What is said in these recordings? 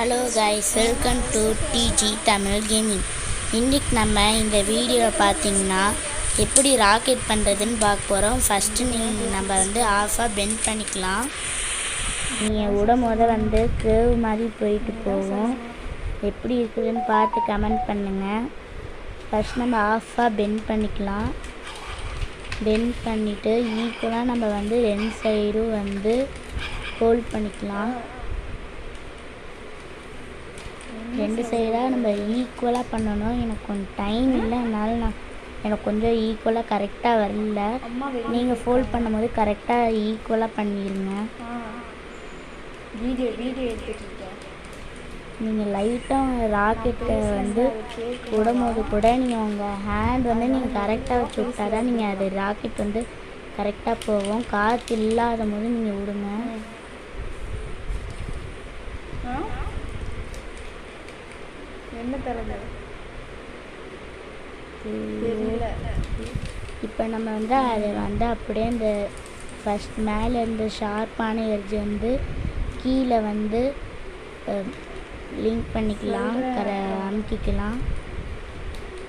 Hello guys, welcome to Digi Tamil gaming. இன்றைக்கி நம்ம இந்த வீடியோவில் பார்த்தீங்கன்னா எப்படி ராக்கெட் பண்ணுறதுன்னு பார்க்க போகிறோம். ஃபஸ்ட்டு நம்ம ஆஃபாக பெண்ட் பண்ணிக்கலாம். நீங்கள் விடும்போது கேர்வ் மாதிரி போயிட்டு போகும். எப்படி இருக்குதுன்னு பார்த்து கமெண்ட் பண்ணுங்கள். ஃபஸ்ட் நம்ம ஆஃபாக பெண்ட் பண்ணிக்கலாம். பெண்ட் பண்ணிவிட்டு ஈக்குவலாக நம்ம ரெண்டு சைடும் ஹோல்ட் பண்ணிக்கலாம். ரெண்டு சைடாக நம்ம ஈக்குவலாக பண்ணணும். எனக்கு கொஞ்சம் டைம் இல்லை, அதனால எனக்கு கொஞ்சம் ஈக்குவலாக கரெக்டாக வரல. நீங்கள் ஃபோல்ட் பண்ணும்போது கரெக்டாக ஈக்குவலாக பண்ணிடுங்க. நீங்கள் லைட்டாக ராக்கெட்டை விடும்போது கூட நீங்கள் உங்கள் ஹேண்ட் நீங்கள் கரெக்டாக வச்சு விட்டா தான் நீங்கள் அது ராக்கெட் கரெக்டாக போகும். காற்று இல்லாத போது நீங்கள் விடுங்க. இப்போ நம்ம அதை அப்படியே இந்த ஃபஸ்ட் மேலே இருந்த ஷார்ப்பான எட்ஜ் கீழே லிங்க் பண்ணிக்கலாம், அமுக்கிக்கலாம்.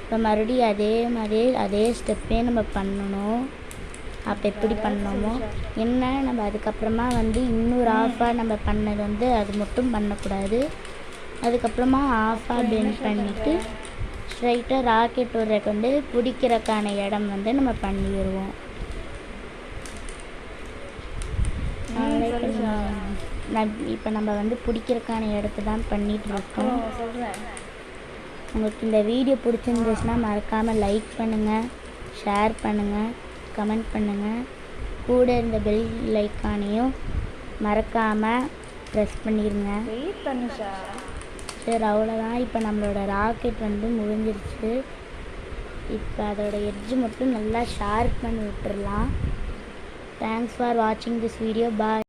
இப்போ மறுபடியும் அதே மாதிரி அதே ஸ்டெப்பே நம்ம பண்ணணும். அப்போ எப்படி பண்ணணுமோ என்ன நம்ம அதுக்கப்புறமா இன்னொரு ஆஃபாக நம்ம பண்ணது அது மட்டும் பண்ணக்கூடாது. அதுக்கப்புறமா ஆஃபாக பெண்ட் பண்ணிவிட்டு ஸ்ட்ரைட்டாக ராக்கெட் விடுறதுக்கு பிடிக்கிறக்கான இடம் நம்ம பண்ணிடுவோம். இப்போ நம்ம பிடிக்கிறக்கான இடத்த தான் பண்ணிகிட்ருக்கோம். உங்களுக்கு இந்த வீடியோ பிடிச்சிருந்துச்சுன்னா மறக்காமல் லைக் பண்ணுங்கள், ஷேர் பண்ணுங்கள், கமெண்ட் பண்ணுங்கள். கூட இருந்த பெல் ஐக்கானையும் மறக்காமல் ப்ரெஸ் பண்ணிடுங்க. சரி, அவ்வளோதான். இப்போ நம்மளோட ராக்கெட் முடிஞ்சிருச்சு. இப்போ அதோட எட்ஜு மட்டும் நல்லா ஷார்ப் பண்ணி விட்டுடலாம். தேங்க்ஸ் ஃபார் வாட்சிங் திஸ் வீடியோ. பாய்.